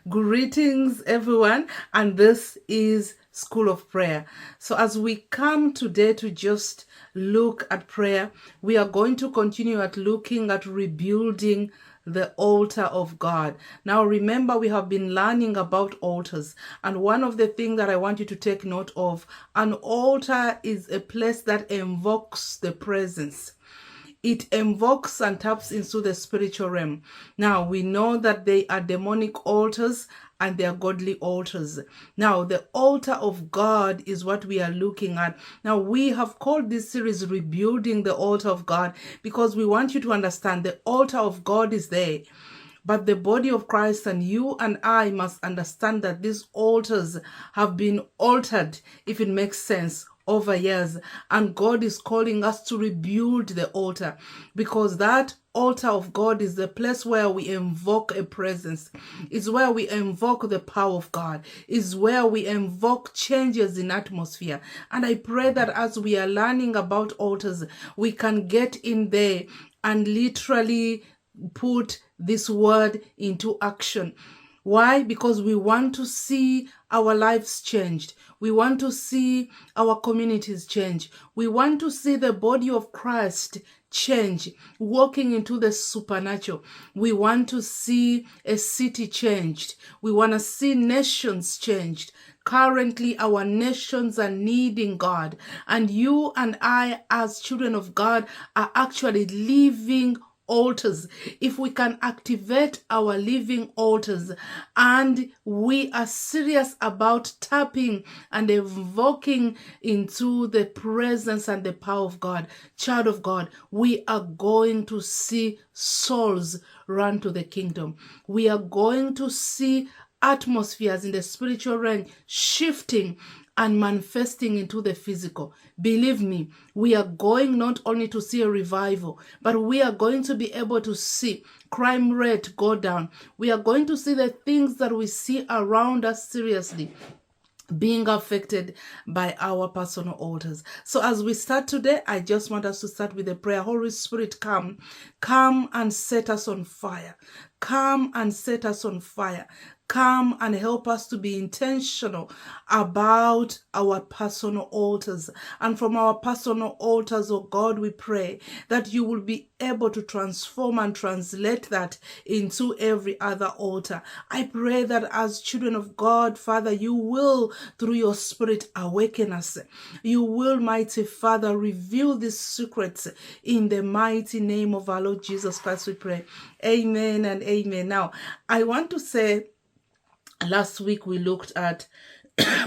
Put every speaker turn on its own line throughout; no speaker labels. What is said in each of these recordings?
Greetings, everyone, and this is School of Prayer. So, as we come today to just look at prayer, we are going to continue at looking at rebuilding the altar of God. Now, remember, we have been learning about altars, and one of the things that I want you to take note of, an altar is a place that invokes the presence. It invokes and taps into the spiritual realm. Now, we know that they are demonic altars and they are godly altars. Now, the altar of God is what we are looking at. Now, we have called this series Rebuilding the Altar of God because we want you to understand the altar of God is there. But the body of Christ and you and I must understand that these altars have been altered, if it makes sense, over years. And God is calling us to rebuild the altar because that altar of God is the place where we invoke a presence. It's where we invoke the power of God. It's where we invoke changes in atmosphere. And I pray that as we are learning about altars, we can get in there and literally put this word into action. Why? Because we want to see our lives changed. We want to see our communities change. We want to see the body of Christ change, walking into the supernatural. We want to see a city changed. We want to see nations changed. Currently, our nations are needing God. And you and I, as children of God, are actually living altars. If we can activate our living altars and we are serious about tapping and invoking into the presence and the power of God, child of God, we are going to see souls run to the kingdom. We are going to see atmospheres in the spiritual realm shifting and manifesting into the physical. Believe me, we are going not only to see a revival, but we are going to be able to see crime rate go down. We are going to see the things that we see around us seriously being affected by our personal altars. So as we start today, I just want us to start with a prayer. Holy Spirit, come and set us on fire. Come and set us on fire. Come and help us to be intentional about our personal altars. And from our personal altars, oh God, we pray that you will be able to transform and translate that into every other altar. I pray that as children of God, Father, you will, through your Spirit, awaken us. You will, mighty Father, reveal these secrets in the mighty name of our Lord Jesus Christ, we pray. Amen and amen. Now, I want to say, last week we looked at,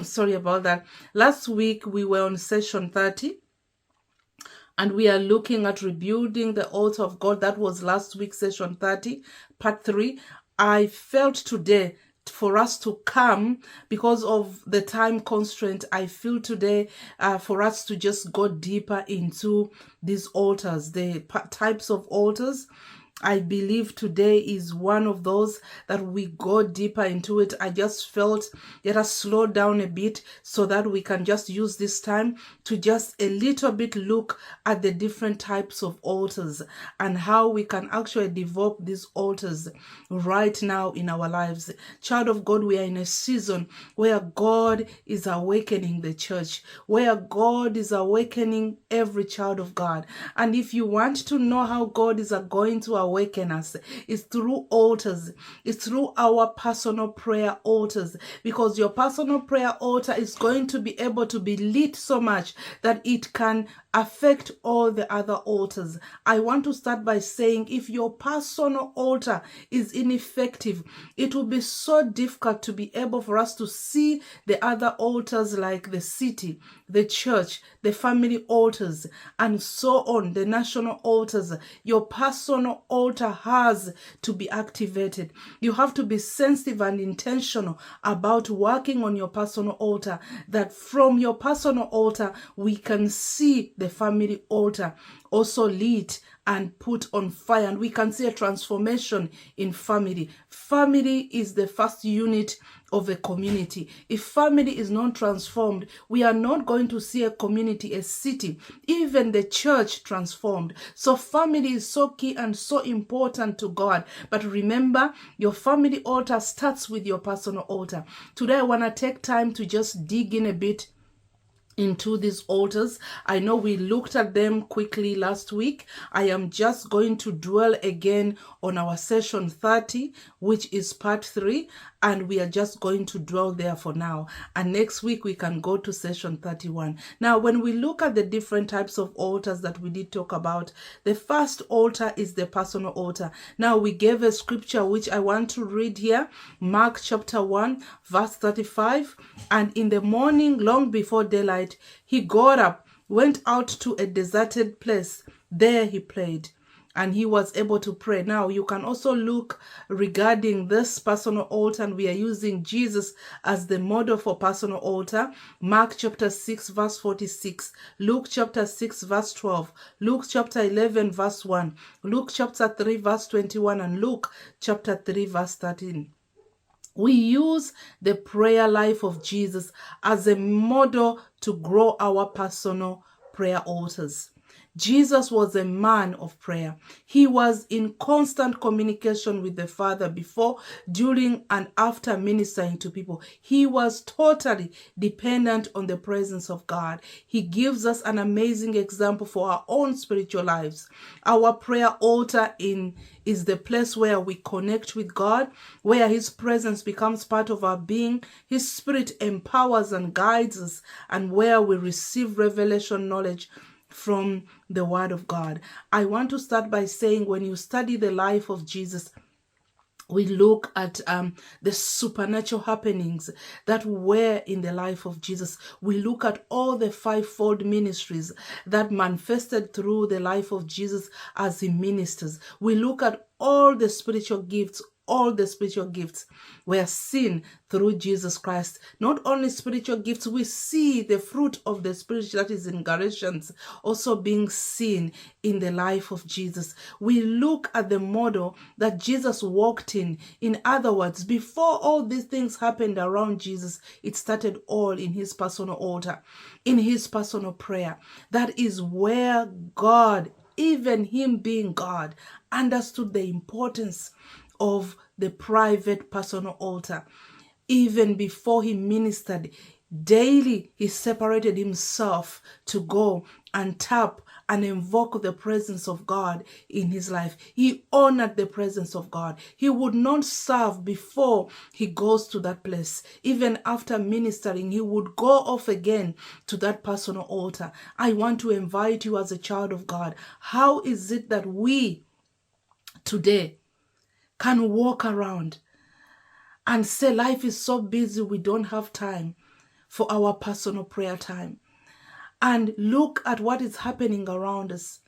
sorry about that. Last week we were on session 30 and we are looking at rebuilding the altar of God. That was last week, session 30, part 3. I felt today for us to come because of the time constraint. I feel today for us to just go deeper into these altars, the types of altars. I believe today is one of those that we go deeper into it. I just felt let us slow down a bit so that we can just use this time to just a little bit look at the different types of altars and how we can actually develop these altars right now in our lives. Child of God, we are in a season where God is awakening the church, where God is awakening every child of God. And if you want to know how God is going to awaken us, it's through altars. It's through our personal prayer altars, because your personal prayer altar is going to be able to be lit so much that it can affect all the other altars. I want to start by saying if your personal altar is ineffective, it will be so difficult to be able for us to see the other altars like the city, the church, the family altars, and so on, the national altars. Your personal altar has to be activated. You have to be sensitive and intentional about working on your personal altar, that from your personal altar we can see the family altar also lit and put on fire. And we can see a transformation in family. Family is the first unit of a community. If family is not transformed, we are not going to see a community, a city, even the church transformed. So family is so key and so important to God. But remember, your family altar starts with your personal altar. Today I want to take time to just dig in a bit into these altars. I know we looked at them quickly last week. I am just going to dwell again on our session 30, which is part 3, and we are just going to dwell there for now. And next week we can go to session 31. Now, when we look at the different types of altars that we did talk about, the first altar is the personal altar. Now, we gave a scripture which I want to read here, Mark chapter 1, verse 35. And in the morning, long before daylight, he got up, went out to a deserted place. There he prayed, and he was able to pray. Now, you can also look regarding this personal altar, and we are using Jesus as the model for personal altar. Mark chapter 6, verse 46, Luke chapter 6, verse 12, Luke chapter 11, verse 1, Luke chapter 3, verse 21, and Luke chapter 3, verse 13. We use the prayer life of Jesus as a model to grow our personal prayer altars. Jesus was a man of prayer. He was in constant communication with the Father before, during, and after ministering to people. He was totally dependent on the presence of God. He gives us an amazing example for our own spiritual lives. Our prayer altar is the place where we connect with God, where His presence becomes part of our being. His Spirit empowers and guides us, and where we receive revelation knowledge from the Word of God. I want to start by saying, when you study the life of Jesus, we look at the supernatural happenings that were in the life of Jesus. We look at all the fivefold ministries that manifested through the life of Jesus as He ministers. We look at all the spiritual gifts. All the spiritual gifts were seen through Jesus Christ. Not only spiritual gifts, we see the fruit of the Spirit that is in Galatians also being seen in the life of Jesus. We look at the model that Jesus walked in. In other words, before all these things happened around Jesus, it started all in His personal altar, in His personal prayer. That is where God, even Him being God, understood the importance of the private personal altar. Even before He ministered, daily He separated Himself to go and tap and invoke the presence of God in His life. He honored the presence of God. He would not serve before He goes to that place. Even after ministering, He would go off again to that personal altar. I want to invite you as a child of God. How is it that we today can walk around and say life is so busy we don't have time for our personal prayer time? And look at what is happening around us.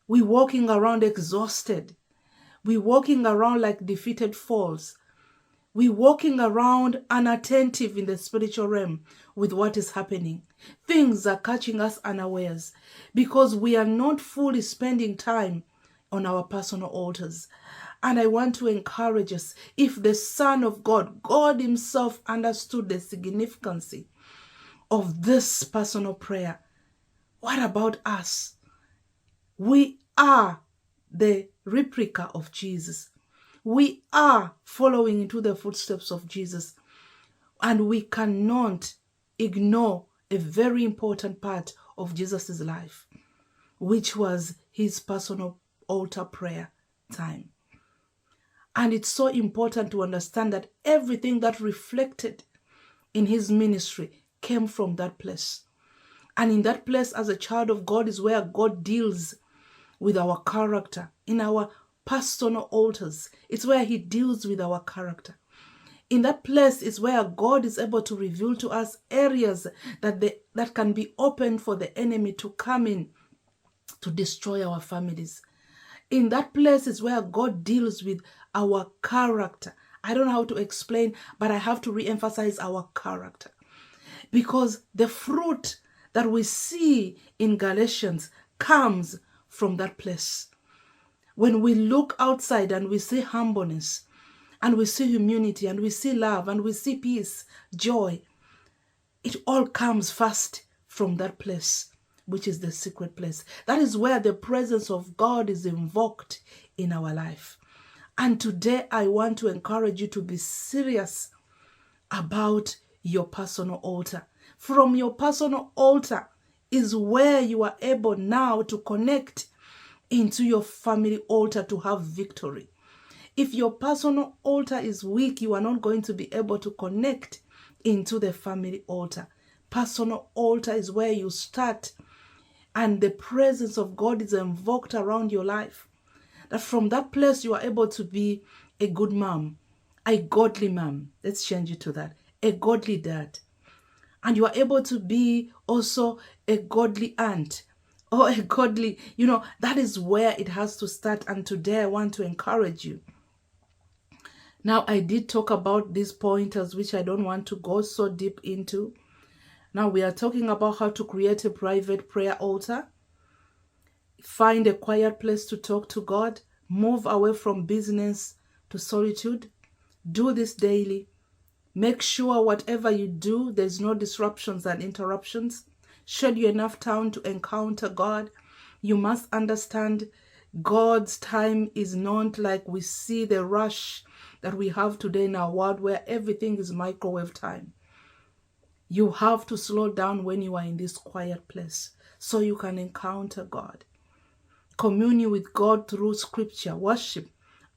We're walking around exhausted. We're walking around like defeated foes. We're walking around unattentive in the spiritual realm with what is happening. Things are catching us unawares because we are not fully spending time on our personal altars. And I want to encourage us, if the Son of God, God Himself, understood the significance of this personal prayer, what about us? We are the replica of Jesus. We are following into the footsteps of Jesus. And we cannot ignore a very important part of Jesus' life, which was His personal altar prayer time. And it's so important to understand that everything that reflected in His ministry came from that place. And in that place, as a child of God, is where God deals with our character. In our personal altars, it's where He deals with our character. In that place is where God is able to reveal to us areas that can be opened for the enemy to come in to destroy our families. In that place is where God deals with our character. I don't know how to explain, but I have to re-emphasize our character. Because the fruit that we see in Galatians comes from that place. When we look outside and we see humbleness, and we see humility, and we see love, and we see peace, joy, it all comes first from that place, which is the secret place. That is where the presence of God is invoked in our life. And today I want to encourage you to be serious about your personal altar. From your personal altar is where you are able now to connect into your family altar to have victory. If your personal altar is weak, you are not going to be able to connect into the family altar. Personal altar is where you start, and the presence of God is invoked around your life. That from that place you are able to be a good mom, a godly mom. Let's change it to that. A godly dad. And you are able to be also a godly aunt or a godly, that is where it has to start. And today I want to encourage you. Now, I did talk about these pointers, which I don't want to go so deep into. Now, we are talking about how to create a private prayer altar. Find a quiet place to talk to God. Move away from business to solitude. Do this daily. Make sure whatever you do, there's no disruptions and interruptions. Schedule enough time to encounter God. You must understand God's time is not like we see the rush that we have today in our world where everything is microwave time. You have to slow down when you are in this quiet place so you can encounter God. Commune with God through scripture, worship,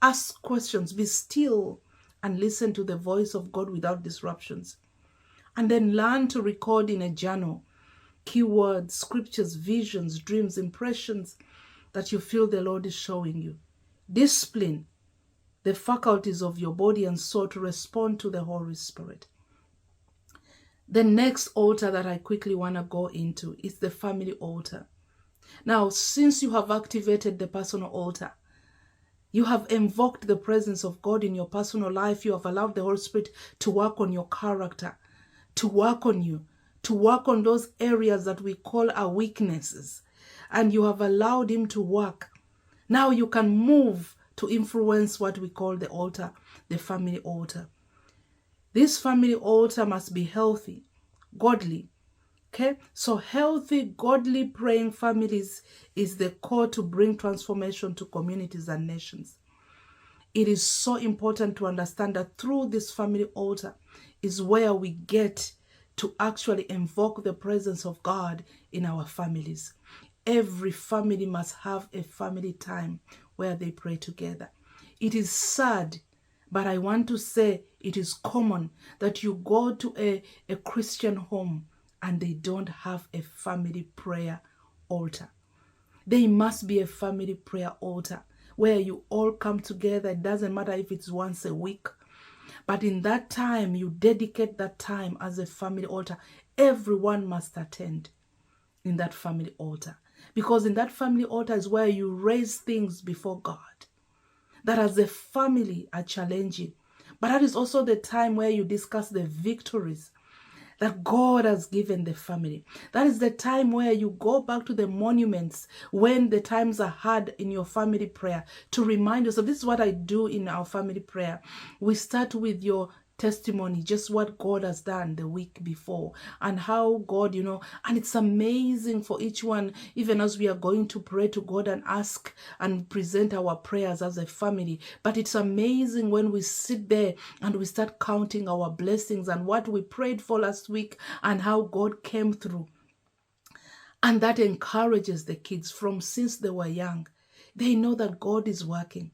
ask questions, be still, and listen to the voice of God without disruptions. And then learn to record in a journal keywords, scriptures, visions, dreams, impressions that you feel the Lord is showing you. Discipline the faculties of your body and soul to respond to the Holy Spirit. The next altar that I quickly want to go into is the family altar. Now, since you have activated the personal altar, you have invoked the presence of God in your personal life, you have allowed the Holy Spirit to work on your character, to work on you, to work on those areas that we call our weaknesses, and you have allowed Him to work. Now you can move to influence what we call the altar, the family altar. This family altar must be healthy, godly. Okay, so healthy, godly praying families is the core to bring transformation to communities and nations. It is so important to understand that through this family altar is where we get to actually invoke the presence of God in our families. Every family must have a family time where they pray together. It is sad, but I want to say it is common that you go to a Christian home and they don't have a family prayer altar. There must be a family prayer altar where you all come together. It doesn't matter if it's once a week, but in that time, you dedicate that time as a family altar. Everyone must attend in that family altar, because in that family altar is where you raise things before God that as a family are challenging. But that is also the time where you discuss the victories that God has given the family. That is the time where you go back to the monuments when the times are hard in your family prayer to remind yourself. This is what I do in our family prayer. We start with your testimony, just what God has done the week before and how God, and it's amazing for each one, even as we are going to pray to God and ask and present our prayers as a family. But it's amazing when we sit there and we start counting our blessings and what we prayed for last week and how God came through. And that encourages the kids from since they were young. They know that God is working.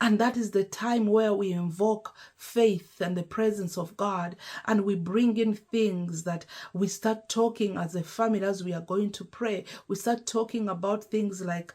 And that is the time where we invoke faith and the presence of God, and we bring in things that we start talking as a family as we are going to pray. We start talking about things like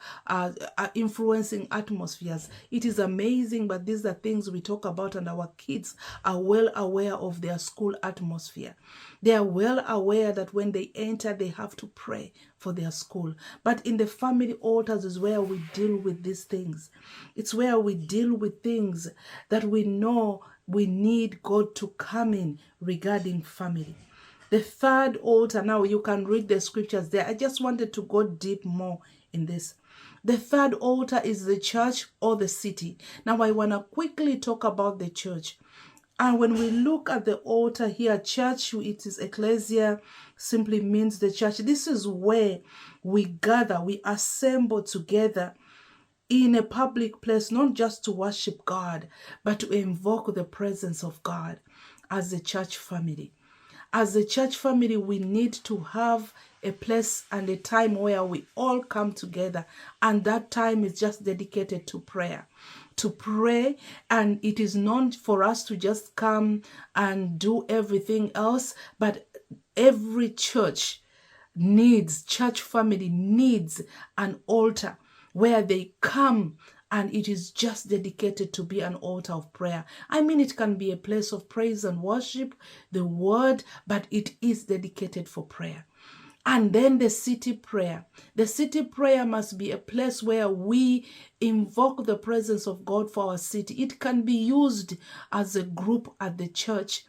influencing atmospheres. It is amazing, but these are things we talk about, and our kids are well aware of their school atmosphere. They are well aware that when they enter, they have to pray for their school. But in the family altars is where we deal with these things. It's where we deal with things that we know we need God to come in regarding family. The third altar, now you can read the scriptures there. I just wanted to go deep more in this. The third altar is the church or the city. Now I want to quickly talk about the church. And when we look at the altar here, church, it is ecclesia, simply means the church. This is where we gather, we assemble together in a public place, not just to worship God, but to invoke the presence of God as a church family. As a church family, we need to have a place and a time where we all come together, and that time is just dedicated to prayer. To pray, and it is not for us to just come and do everything else, but every church family needs an altar where they come, and it is just dedicated to be an altar of prayer. I mean, it can be a place of praise and worship, the word, but it is dedicated for prayer. And then the city prayer. The city prayer must be a place where we invoke the presence of God for our city. It can be used as a group at the church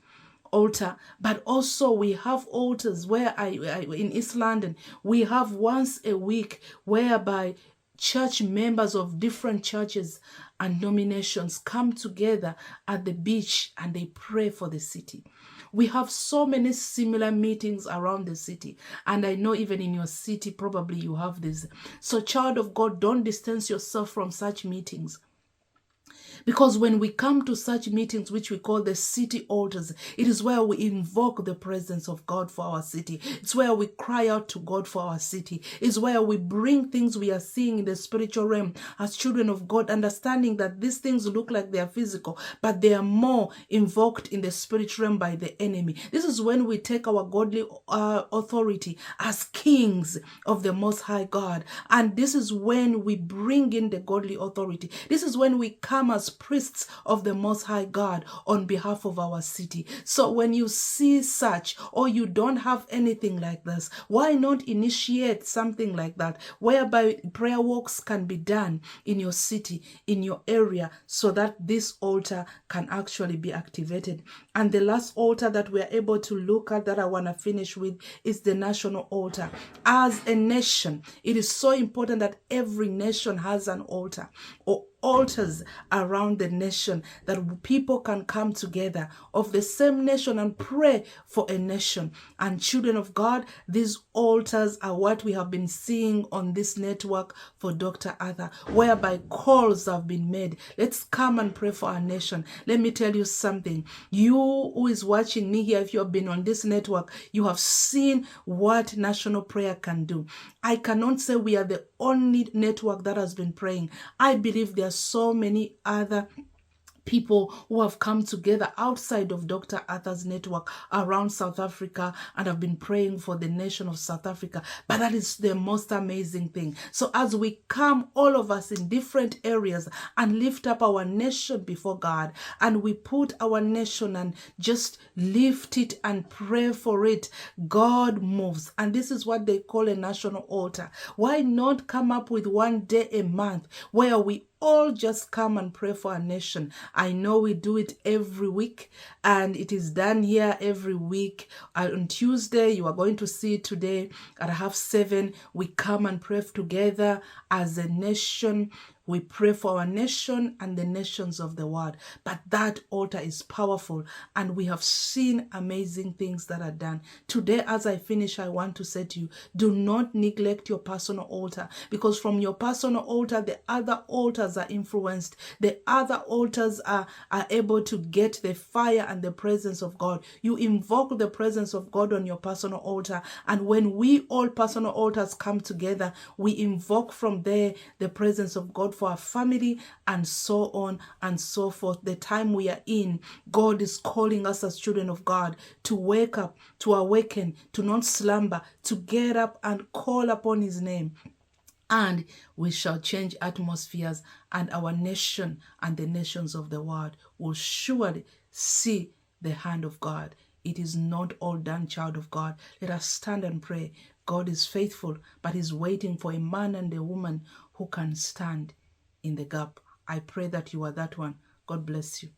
altar, but also we have altars where in East London, we have once a week whereby church members of different churches and denominations come together at the beach and they pray for the city. We have so many similar meetings around the city, and I know even in your city probably you have this. So child of God, don't distance yourself from such meetings. Because when we come to such meetings, which we call the city altars, it is where we invoke the presence of God for our city. It's where we cry out to God for our city. It's where we bring things we are seeing in the spiritual realm as children of God, understanding that these things look like they are physical, but they are more invoked in the spirit realm by the enemy. This is when we take our godly authority as kings of the Most High God. And this is when we bring in the godly authority. This is when we come as priests of the Most High God on behalf of our city. So when you see such, or you don't have anything like this, why not initiate something like that, whereby prayer walks can be done in your city, in your area, so that this altar can actually be activated. And the last altar that we are able to look at, that I want to finish with, is the national altar. As a nation, it is so important that every nation has an altar, or altars around the nation, that people can come together of the same nation and pray for a nation. And children of God, these altars are what we have been seeing on this network for Dr. Arthur, whereby calls have been made. Let's come and pray for our nation. Let me tell you something. You who is watching me here, if you have been on this network, you have seen what national prayer can do. I cannot say we are the only network that has been praying. I believe there are so many other people who have come together outside of Dr. Arthur's network around South Africa and have been praying for the nation of South Africa. But that is the most amazing thing. So as we come, all of us in different areas, and lift up our nation before God, and we put our nation and just lift it and pray for it, God moves. And this is what they call a national altar. Why not come up with one day a month where we all just come and pray for our nation? I know we do it every week, and it is done here every week. On Tuesday, you are going to see it today at 7:30. We come and pray together as a nation. We pray for our nation and the nations of the world. But that altar is powerful, and we have seen amazing things that are done. Today, as I finish, I want to say to you, do not neglect your personal altar, because from your personal altar, the other altars are influenced. The other altars are able to get the fire and the presence of God. You invoke the presence of God on your personal altar, and when we all personal altars come together, we invoke from there the presence of God for our family, and so on and so forth. The time we are in, God is calling us as children of God to wake up, to awaken, to not slumber, to get up and call upon his name. And we shall change atmospheres, and our nation and the nations of the world will surely see the hand of God. It is not all done, child of God. Let us stand and pray. God is faithful, but he's waiting for a man and a woman who can stand in the gap. I pray that you are that one. God bless you.